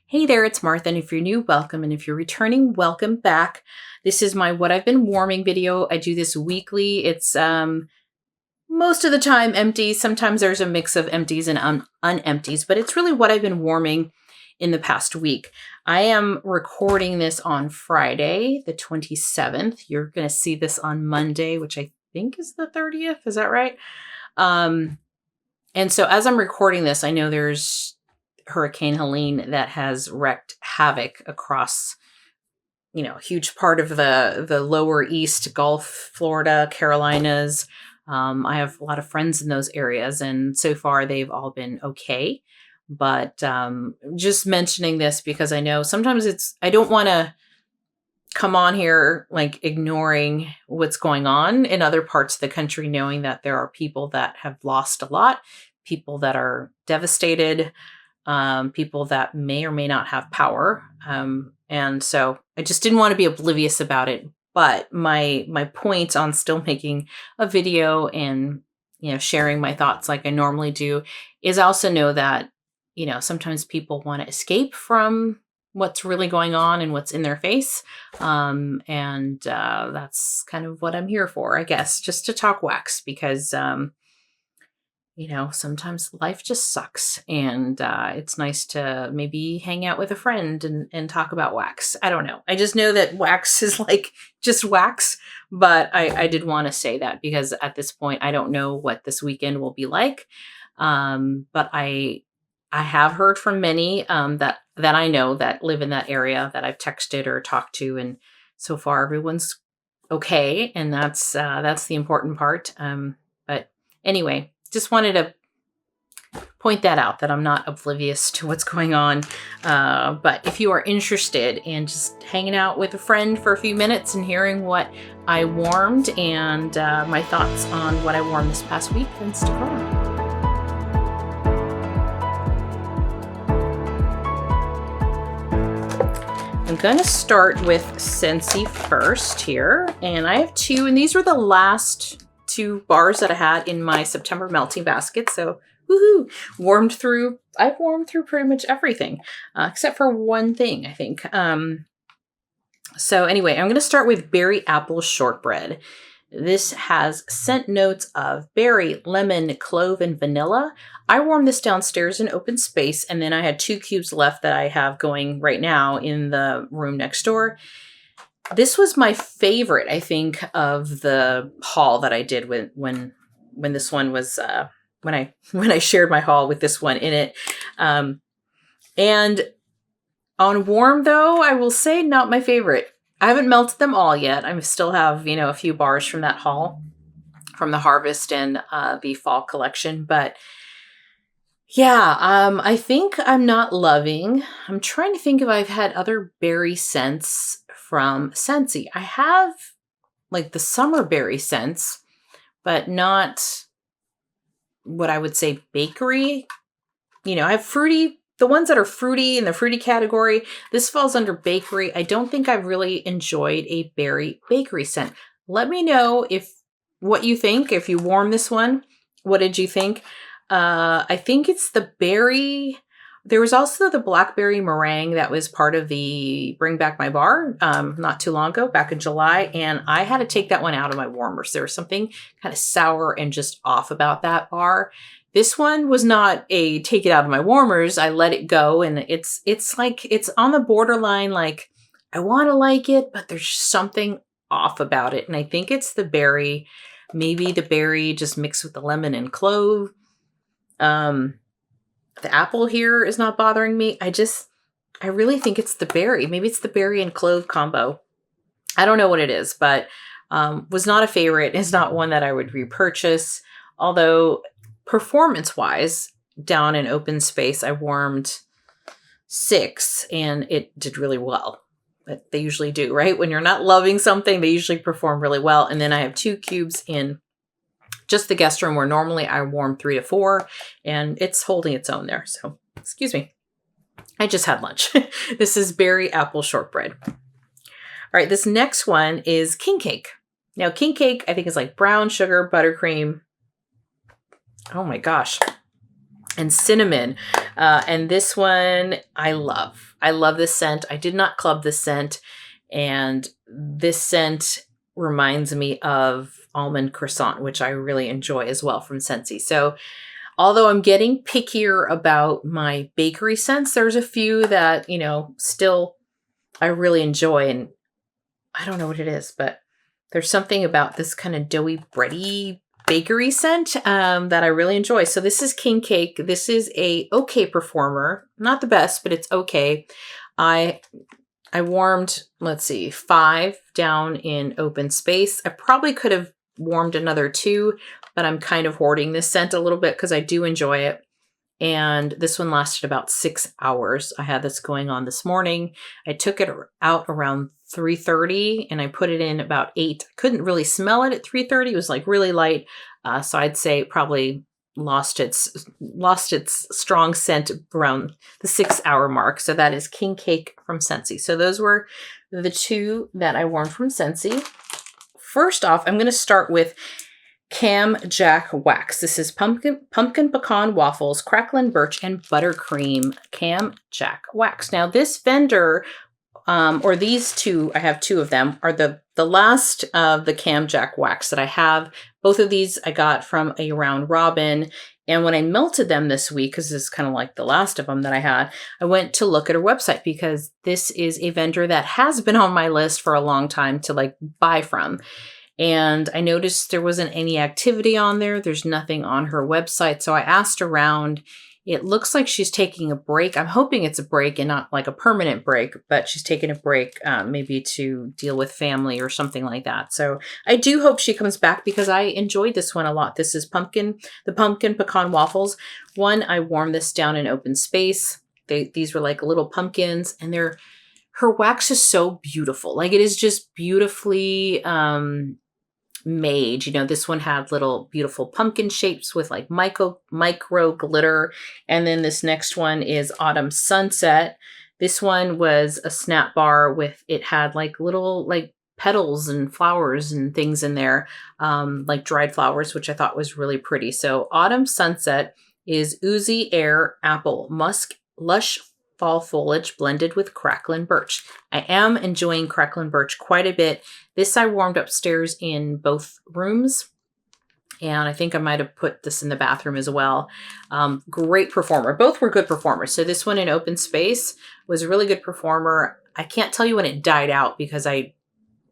Hey there, it's Martha, and if you're new, welcome, and if you're returning, welcome back. This is my What I've Been Warming video. I do this weekly. It's most of the time empties. Sometimes there's a mix of empties and unempties, but it's really what I've been warming in the past week. I am recording this on Friday, the 27th. You're going to see this on Monday, which I think is the 30th. Is that right? And so as I'm recording this, I know there's Hurricane Helene that has wreaked havoc across, a huge part of the lower east, Gulf, Florida, Carolinas. I have a lot of friends in those areas, and so far they've all been okay. But just mentioning this because I know sometimes I don't want to come on here like ignoring what's going on in other parts of the country, knowing that there are people that have lost a lot, people that are devastated, people that may or may not have power. And so I just didn't want to be oblivious about it. But my point on still making a video and, sharing my thoughts like I normally do is I also know that, sometimes people want to escape from what's really going on and what's in their face. And that's kind of what I'm here for, I guess, just to talk wax because, sometimes life just sucks and it's nice to maybe hang out with a friend and talk about wax. I don't know. I just know that wax is like just wax, but I did want to say that because at this point, I don't know what this weekend will be like. But I have heard from many that I know that live in that area that I've texted or talked to. And so far everyone's okay. And that's the important part. But anyway, just wanted to point that out, that I'm not oblivious to what's going on. But if you are interested in just hanging out with a friend for a few minutes and hearing what I warmed and my thoughts on what I warmed this past week, then stick around. I'm going to start with Scentsy first here. And I have two, and these were the last two bars that I had in my September melting basket. So, woohoo! I've warmed through pretty much everything, except for one thing, I think. So anyway, I'm going to start with Berry Apple Shortbread. This has scent notes of berry, lemon, clove, and vanilla. I warmed this downstairs in open space, and then I had 2 cubes left that I have going right now in the room next door. This was my favorite, I think, of the haul that I did when this one was when I shared my haul with this one in it. And on warm though, I will say not my favorite. I haven't melted them all yet. I still have, a few bars from that haul, from the harvest and the fall collection. But yeah, I think I'm not loving. I'm trying to think if I've had other berry scents from Scentsy. I have like the summer berry scents, but not what I would say bakery. I have fruity, the ones that are fruity in the fruity category. This falls under bakery. I don't think I've really enjoyed a berry bakery scent. Let me know what you think. If you warm this one, what did you think? I think it's the berry. There was also the blackberry meringue that was part of the Bring Back My Bar not too long ago, back in July, and I had to take that one out of my warmers. There was something kind of sour and just off about that bar. This one was not a take it out of my warmers. I let it go, and it's like it's on the borderline. Like I want to like it, but there's something off about it, and I think it's the berry. Maybe the berry just mixed with the lemon and clove. The apple here is not bothering me. I really think it's the berry. Maybe it's the berry and clove combo. I don't know what it is, but was not a favorite. It's not one that I would repurchase. Although performance-wise, down in open space, I warmed 6 and it did really well. But they usually do, right? When you're not loving something, they usually perform really well. And then I have 2 cubes in just the guest room where normally I warm 3 to 4, and it's holding its own there. So, excuse me. I just had lunch. This is Berry Apple Shortbread. All right, this next one is King Cake. Now, King Cake, I think, is like brown sugar, buttercream. Oh my gosh. And cinnamon. And this one I love. I love this scent. I did not club this scent. And this scent reminds me of almond croissant, which I really enjoy as well from Scentsy. So although I'm getting pickier about my bakery scents, there's a few that, you know, still I really enjoy. And I don't know what it is, but there's something about this kind of doughy, bready bakery scent that I really enjoy. So this is King Cake. This is a okay performer. Not the best, but it's okay. I warmed, let's see, 5 down in open space. I probably could have warmed another 2, but I'm kind of hoarding this scent a little bit because I do enjoy it. And this one lasted about 6 hours. I had this going on this morning. I took it out around 3:30 and I put it in about 8. I couldn't really smell it at 3:30. It was like really light. So I'd say it probably lost its strong scent around the 6-hour mark. So that is King Cake from Scentsy. So those were the 2 that I warmed from Scentsy. First off, I'm going to start with Kam Jack Wax. This is pumpkin pecan waffles, crackling birch, and buttercream Kam Jack Wax. Now this vendor, or these 2, I have 2 of them, are the last of the Kam Jack Wax that I have. Both of these I got from a round robin. And when I melted them this week, because this is kind of like the last of them that I had, I went to look at her website because this is a vendor that has been on my list for a long time to like buy from. And I noticed there wasn't any activity on there. There's nothing on her website. So I asked around. It looks like she's taking a break. I'm hoping it's a break and not like a permanent break, but she's taking a break maybe to deal with family or something like that. So I do hope she comes back because I enjoyed this one a lot. This is the pumpkin pecan waffles. One, I warmed this down in open space. These were like little pumpkins, and her wax is so beautiful. Like it is just beautifully made. You know, this one had little beautiful pumpkin shapes with like micro glitter. And then this next one is Autumn Sunset. This one was a snap bar with, it had like little like petals and flowers and things in there, like dried flowers, which I thought was really pretty. So Autumn Sunset is oozy air, apple, musk, lush fall foliage blended with cracklin' birch. I am enjoying cracklin' birch quite a bit. This I warmed upstairs in both rooms, and I think I might have put this in the bathroom as well. Great performer. Both were good performers. So this one in open space was a really good performer. I can't tell you when it died out because I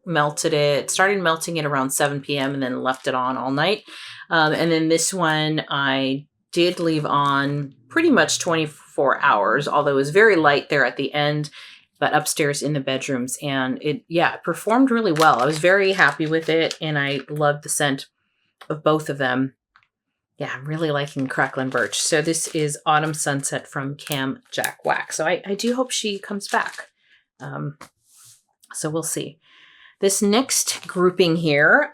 started melting it around 7 p.m. and then left it on all night. And then this one I did leave on pretty much 24 hours, although it was very light there at the end, but upstairs in the bedrooms. And it performed really well. I was very happy with it, and I loved the scent of both of them. Yeah, I'm really liking Cracklin' Birch. So this is Autumn Sunset from Kam Jack Wax. So I do hope she comes back. So we'll see. This next grouping here,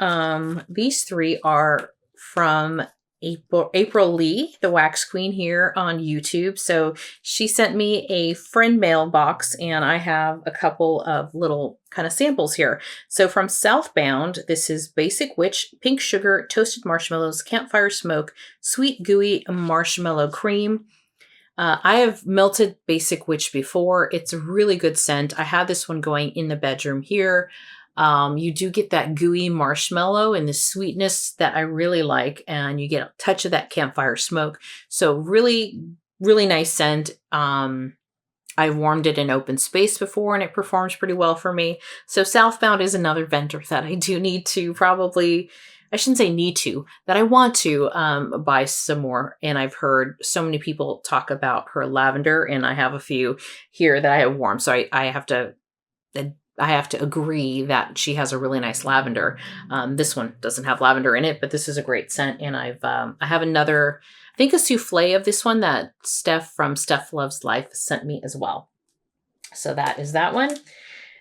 these 3 are from April Lee, the Wax Queen here on YouTube. So she sent me a friend mailbox, and I have a couple of little kind of samples here. So from Southbound, this is Basic Witch, Pink Sugar, Toasted Marshmallows, Campfire Smoke, Sweet Gooey Marshmallow Cream. I have melted Basic Witch before. It's a really good scent. I have this one going in the bedroom here. You do get that gooey marshmallow and the sweetness that I really like, and you get a touch of that campfire smoke. So really, really nice scent. I warmed it in open space before, and it performs pretty well for me. So Southbound is another vendor that I do need to I shouldn't say need to, that I want to buy some more. And I've heard so many people talk about her lavender, and I have a few here that I have warmed. So I have to agree that she has a really nice lavender. This one doesn't have lavender in it, but this is a great scent. And I have another, I think a souffle of this one that Steph from Steph Loves Life sent me as well. So that is that one.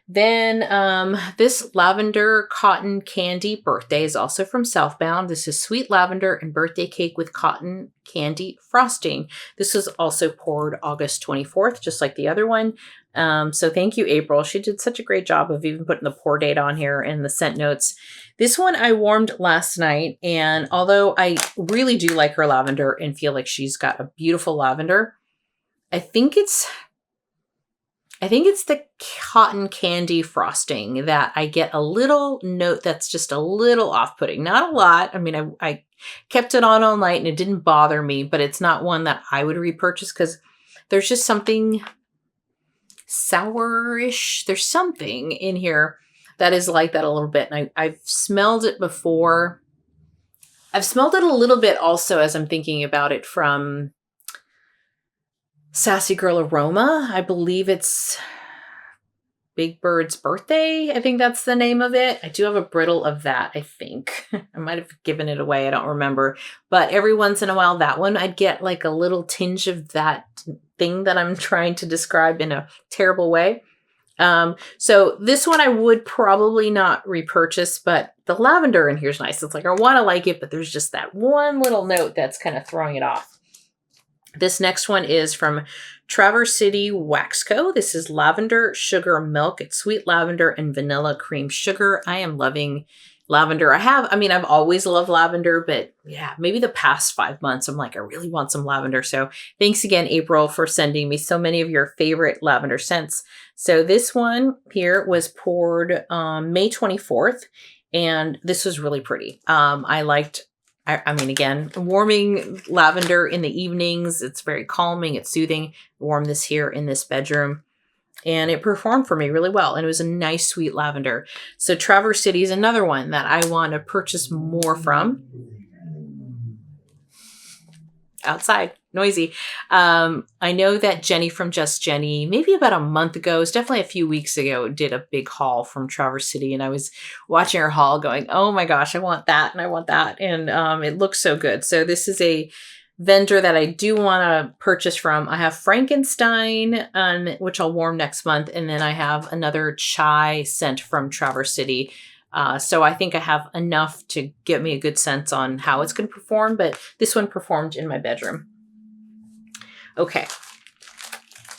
Then this lavender cotton candy birthday is also from Southbound. This is sweet lavender and birthday cake with cotton candy frosting. This was also poured August 24th, just like the other one. So thank you, April. She did such a great job of even putting the pour date on here and the scent notes. This one I warmed last night, and although I really do like her lavender and feel like she's got a beautiful lavender, I think it's the cotton candy frosting that I get a little note that's just a little off-putting. Not a lot. I mean, I kept it on all night and it didn't bother me, but it's not one that I would repurchase because there's just something sourish. There's something in here that is like that a little bit. And I've smelled it before. I've smelled it a little bit also as I'm thinking about it from Sassy Girl Aroma. I believe it's Big Bird's Birthday. I think that's the name of it. I do have a brittle of that, I think. I might have given it away. I don't remember. But every once in a while, that one, I'd get like a little tinge of that thing that I'm trying to describe in a terrible way. So this one I would probably not repurchase, but the lavender in here is nice. It's like, I want to like it, but there's just that one little note that's kind of throwing it off. This next one is from Traverse City Wax Co. This is lavender sugar milk. It's sweet lavender and vanilla cream sugar. I am loving lavender. I've always loved lavender, but yeah, maybe the past 5 months, I'm like, I really want some lavender. So thanks again, April, for sending me so many of your favorite lavender scents. So this one here was poured May 24th, and this was really pretty. Again, warming lavender in the evenings. It's very calming. It's soothing. Warm this here in this bedroom. And it performed for me really well. And it was a nice, sweet lavender. So Traverse City is another one that I want to purchase more from. Outside, noisy. I know that Jenny from Just Jenny, maybe about a month ago, it was definitely a few weeks ago, did a big haul from Traverse City. And I was watching her haul going, oh my gosh, I want that and I want that. And it looks so good. So this is a vendor that I do want to purchase from. I have Frankenstein, which I'll warm next month. And then I have another chai scent from Traverse City. So I think I have enough to get me a good sense on how it's going to perform, but this one performed in my bedroom. Okay.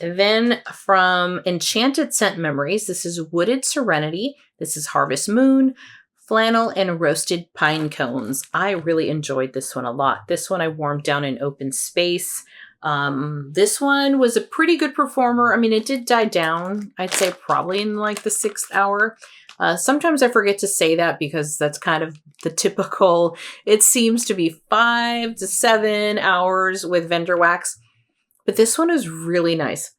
Then from Enchanted Scent Memories, this is Wooded Serenity. This is Harvest Moon, Flannel, and Roasted Pine Cones. I really enjoyed this one a lot. This one I warmed down in open space. This one was a pretty good performer. I mean, it did die down, I'd say probably in like the 6th hour. Sometimes I forget to say that because that's kind of the typical, it seems to be 5 to 7 hours with vendor wax. But this one is really nice.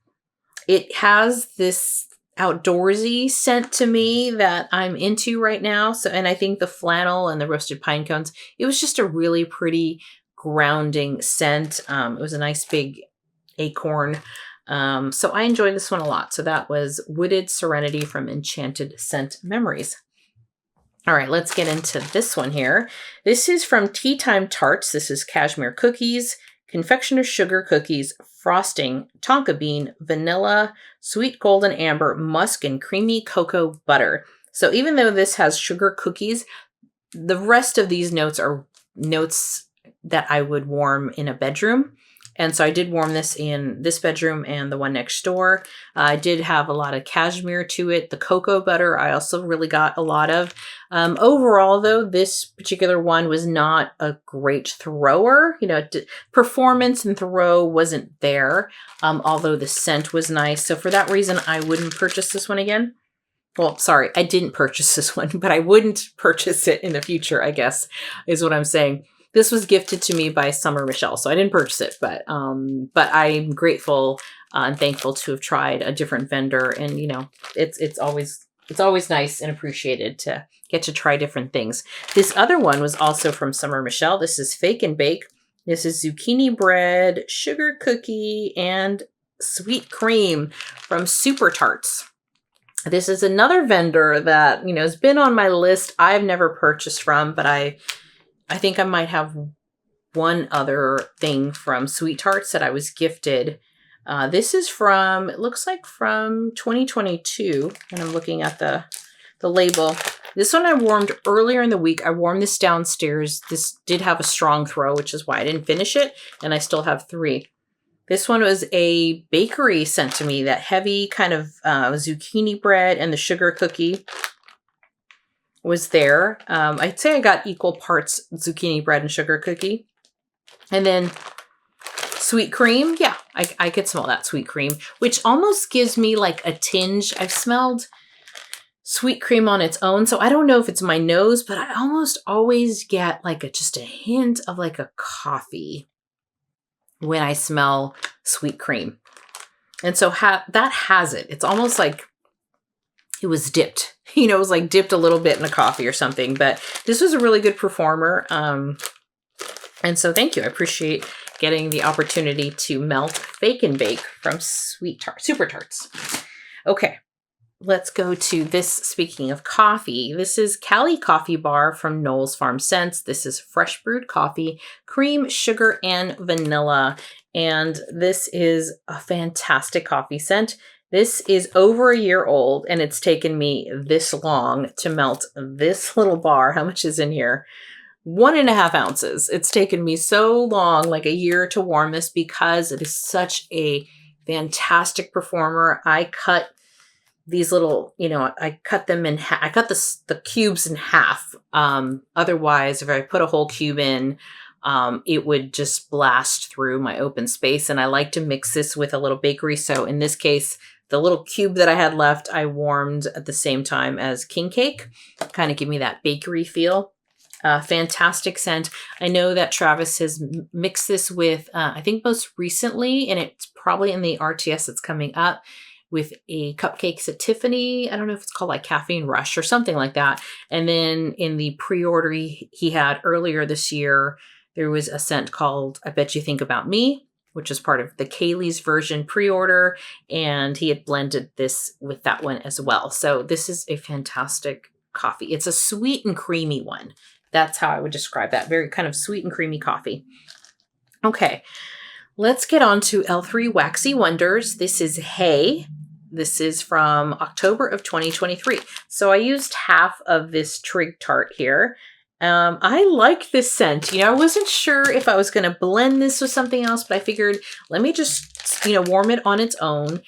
It has this outdoorsy scent to me that I'm into right now. So, and I think the flannel and the roasted pine cones, it was just a really pretty grounding scent. It was a nice big acorn. So I enjoyed this one a lot. So that was Wooded Serenity from Enchanted Scent Memories. All right, let's get into this one here. This is from Time Tarts. This is cashmere cookies, confectioner's sugar cookies, frosting, tonka bean, vanilla, sweet golden amber, musk, and creamy cocoa butter. So even though this has sugar cookies, the rest of these notes are notes that I would warm in a bedroom. And so I did warm this in this bedroom and the one next door. I did have a lot of cashmere to it. The cocoa butter, I also really got a lot of. Overall, though, this particular one was not a great thrower. You know, performance and throw wasn't there, although the scent was nice. So for that reason, I wouldn't purchase this one again. Well, sorry, I didn't purchase this one, but I wouldn't purchase it in the future, I guess, is what I'm saying. This was gifted to me by Summer Michelle, so I didn't purchase it, but I'm grateful and thankful to have tried a different vendor, and you know, it's always nice and appreciated to get to try different things. This other one was also from Summer Michelle. This is Fake and Bake. This is zucchini bread, sugar cookie, and sweet cream from Super Tarts. This is another vendor that, you know, has been on my list. I've never purchased from, but I think I might have one other thing from Sweet Tarts that I was gifted. This is from, it looks like from 2022, and I'm looking at the label. This one I warmed earlier in the week. I warmed this downstairs. This did have a strong throw, which is why I didn't finish it, and I still have 3. This one was a bakery sent to me, that heavy kind of zucchini bread and the sugar cookie was there. I'd say I got equal parts zucchini bread and sugar cookie. And then Sweet cream. Yeah, I could smell that sweet cream, which almost gives me like a tinge. I've smelled sweet cream on its own, so I don't know if it's my nose, but I almost always get like just a hint of like a coffee when I smell sweet cream. And so that has it. It's almost like it was dipped. You know, it was like dipped a little bit in a coffee or something. But this was a really good performer. And so thank you. I appreciate getting the opportunity to melt Bake and Bake from Super Tarts. Okay, let's go to this. Speaking of coffee, this is Cali Coffee Bar from Knowles Farm Scents. This is fresh brewed coffee, cream, sugar, and vanilla. And this is a fantastic coffee scent. This is over a year old, and it's taken me this long to melt this little bar. How much is in here? 1.5 ounces. It's taken me so long, like a year, to warm this because it is such a fantastic performer. I cut these little, I cut them in half. I cut the cubes in half. Otherwise, if I put a whole cube in, it would just blast through my open space. And I like to mix this with a little bakery. So in this case, the little cube that I had left, I warmed at the same time as King Cake, kind of give me that bakery feel. Fantastic scent. I know that Travis has mixed this with, I think most recently, and it's probably in the RTS that's coming up, with a Cupcakes at Tiffany. I don't know if it's called like Caffeine Rush or something like that. And then in the pre-order he had earlier this year, there was a scent called I Bet You Think About Me, which is part of the Kaylee's version pre-order. And he had blended this with that one as well. So this is a fantastic coffee. It's a sweet and creamy one. That's how I would describe that. Very kind of sweet and creamy coffee. Okay, let's get on to L3 Waxy Wonders. This is Hay. This is from October of 2023. So I used half of this Trig Tart here. I like this scent. I wasn't sure if I was going to blend this with something else, but I figured let me just, warm it on its own.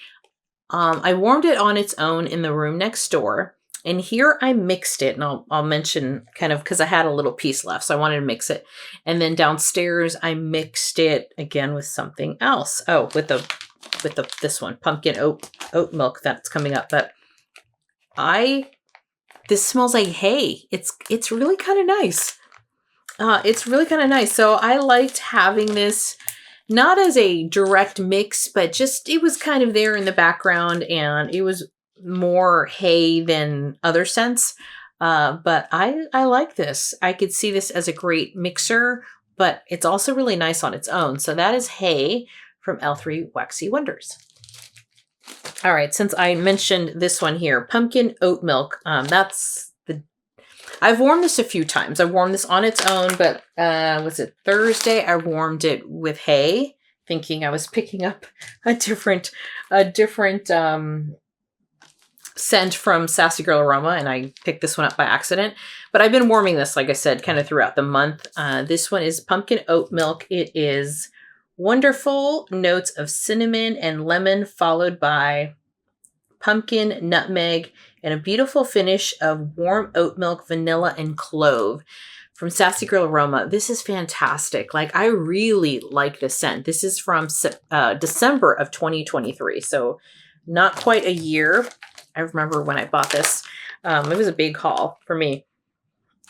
I warmed it on its own in the room next door. And here I mixed it, and I'll mention kind of because I had a little piece left, so I wanted to mix it. And then downstairs I mixed it again with something else. Oh, with this one, pumpkin oat milk that's coming up. But this smells like hay. It's really kind of nice. It's really kind of nice. So I liked having this not as a direct mix, but just it was kind of there in the background, and it was more hay than other scents. But I like this. I could see this as a great mixer, but it's also really nice on its own. So that is Hay from L3 Waxy Wonders. All right, since I mentioned this one here, pumpkin oat milk. I've warmed this a few times. I warmed this on its own, but was it Thursday? I warmed it with hay, thinking I was picking up a different scent from Sassy Girl Aroma, and I picked this one up by accident. But I've been warming this, like I said, kind of throughout the month. This one is pumpkin oat milk. It is wonderful notes of cinnamon and lemon, followed by pumpkin, nutmeg, and a beautiful finish of warm oat milk, vanilla, and clove from Sassy Girl Aroma. This is fantastic. Like, I really like this scent. This is from December of 2023, so not quite a year. I remember when I bought this. It was a big haul for me.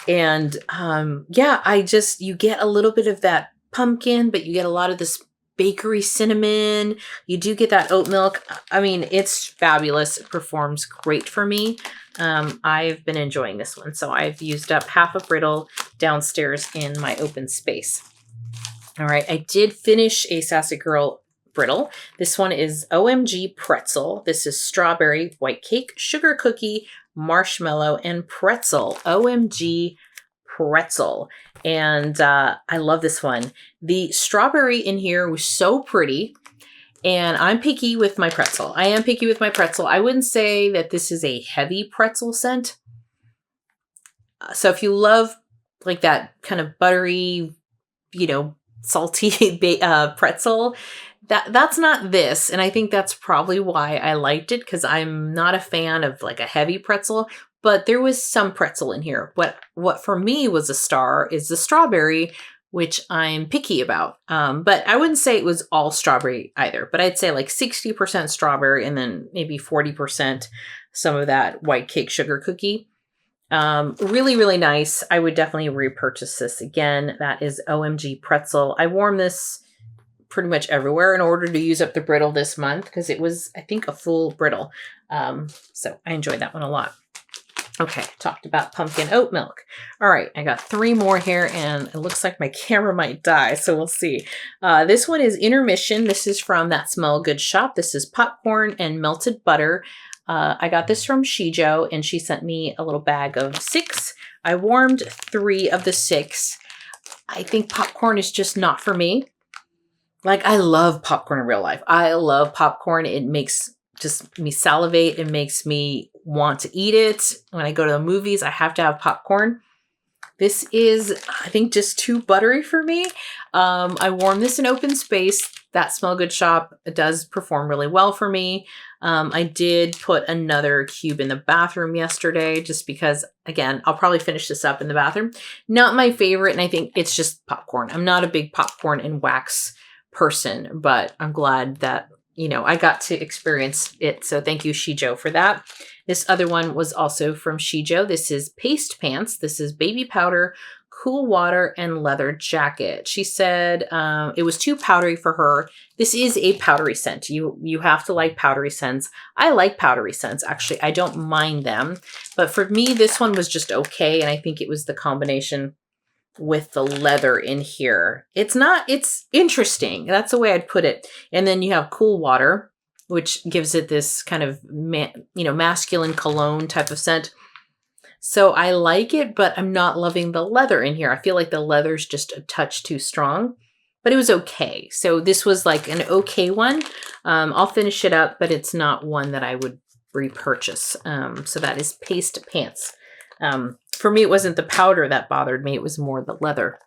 And you get a little bit of that pumpkin, but you get a lot of this bakery cinnamon. You do get that oat milk. I mean, it's fabulous. It performs great for me. I've been enjoying this one. So I've used up half a brittle downstairs in my open space. All right. I did finish a Sassy Girl brittle. This one is OMG Pretzel. This is strawberry, white cake, sugar cookie, marshmallow, and pretzel. OMG Pretzel. And I love this one. The strawberry in here was so pretty. And I'm picky with my pretzel. I am picky with my pretzel. I wouldn't say that this is a heavy pretzel scent. So if you love like that kind of buttery, salty pretzel, that's not this. And I think that's probably why I liked it, because I'm not a fan of like a heavy pretzel, but there was some pretzel in here. What for me was a star is the strawberry which I'm picky about. But I wouldn't say it was all strawberry either, but I'd say like 60% strawberry and then maybe 40% some of that white cake sugar cookie. Really, really nice. I would definitely repurchase this again. That is OMG Pretzel. I warmed this pretty much everywhere in order to use up the brittle this month because it was, I think, a full brittle. So I enjoyed that one a lot. Okay, talked about pumpkin oat milk. All right, I got 3 more here and it looks like my camera might die, so we'll see. This one is Intermission. This is from That Smell Good shop. This is popcorn and melted butter. I got this from Shijo and she sent me a little bag of 6. I warmed 3 of the 6. I think popcorn is just not for me. Like, I love popcorn in real life. I love popcorn. It makes just me salivate. It makes me want to eat it. When I go to the movies, I have to have popcorn. This is, I think, just too buttery for me. I warmed this in open space. That Smell Good shop does perform really well for me. I did put another cube in the bathroom yesterday just because, again, I'll probably finish this up in the bathroom. Not my favorite, and I think it's just popcorn. I'm not a big popcorn and wax person, but I'm glad that, you know, I got to experience it. So thank you, Shijo, for that. This other one was also from Shijo. This is Paste Pants. This is baby powder, cool water, and leather jacket. She said it was too powdery for her. This is a powdery scent. You have to like powdery scents. I like powdery scents, actually. I don't mind them. But for me, this one was just okay. And I think it was the combination with the leather in here. It's interesting. That's the way I'd put it. And then you have cool water, which gives it this kind of, masculine cologne type of scent. So I like it, but I'm not loving the leather in here. I feel like the leather's just a touch too strong, but it was okay. So this was like an okay one. I'll finish it up, but it's not one that I would repurchase. So that is Paste Pants. For me, it wasn't the powder that bothered me. It was more the leather.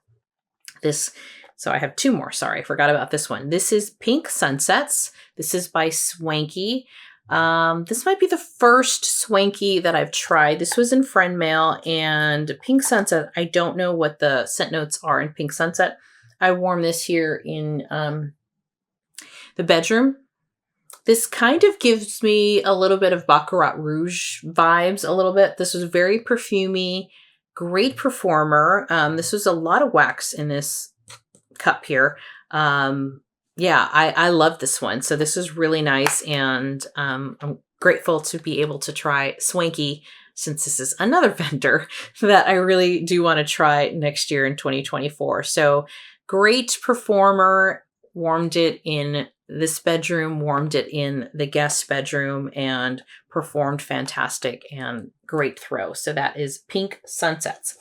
So I have 2 more. Sorry, I forgot about this one. This is Pink Sunsets. This is by Swanky. This might be the first Swanky that I've tried. This was in friend mail, and Pink Sunset, I don't know what the scent notes are in Pink Sunset. I warmed this here in the bedroom. This kind of gives me a little bit of Baccarat Rouge vibes a little bit. This was very perfumey, great performer. This was a lot of wax in this cup here. Yeah, I love this one. So this is really nice. And I'm grateful to be able to try Swanky since this is another vendor that I really do want to try next year in 2024. So great performer, warmed it in this bedroom, warmed it in the guest bedroom, and performed fantastic and great throw. So that is Pink Sunsets.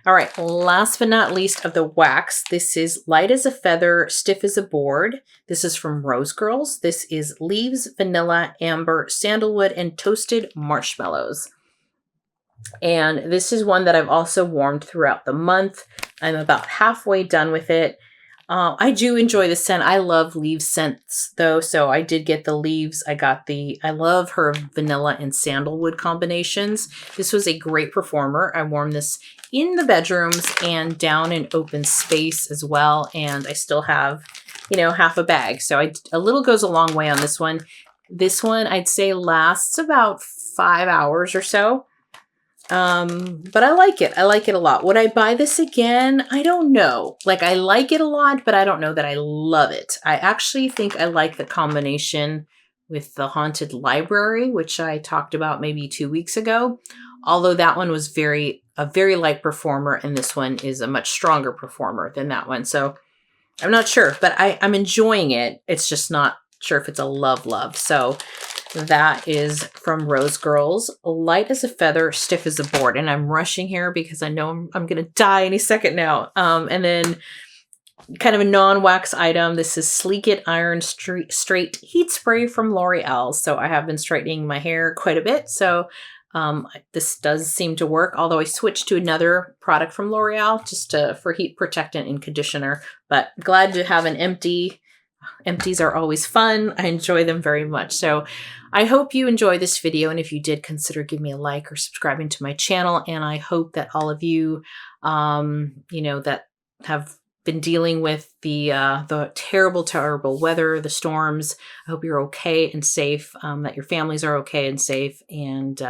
All right, last but not least of the wax, this is Light as a Feather, Stiff as a Board. This is from Rose Girls. This is Leaves, Vanilla, Amber, Sandalwood, and Toasted Marshmallows. And this is one that I've also warmed throughout the month. I'm about halfway done with it. I do enjoy the scent. I love leaves scents though. So I did get the leaves. I love her vanilla and sandalwood combinations. This was a great performer. I warmed this in the bedrooms and down in open space as well. And I still have, half a bag. So a little goes a long way on this one. This one I'd say lasts about 5 hours or so. But I like it. I like it a lot. Would I buy this again? I don't know. Like, I like it a lot, but I don't know that I love it. I actually think I like the combination with the Haunted Library, which I talked about maybe 2 weeks ago. Although that one was a very light performer, and this one is a much stronger performer than that one. So I'm not sure, but I'm enjoying it. It's just not sure if it's a love. So that is from Rose Girls, Light as a Feather, Stiff as a Board. And I'm rushing here because I know I'm going to die any second now. And then kind of a non-wax item. This is Sleek It Iron Straight Heat Spray from L'Oreal. So I have been straightening my hair quite a bit. So this does seem to work, although I switched to another product from L'Oreal just for heat protectant and conditioner. But glad to have an empty. Empties are always fun. I enjoy them very much. So I hope you enjoy this video. And if you did, consider giving me a like or subscribing to my channel. And I hope that all of you, that have been dealing with the terrible, terrible weather, the storms. I hope you're okay and safe, that your families are okay and safe. And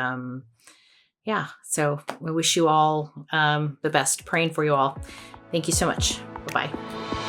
yeah, so I wish you all the best. Praying for you all. Thank you so much. Bye-bye.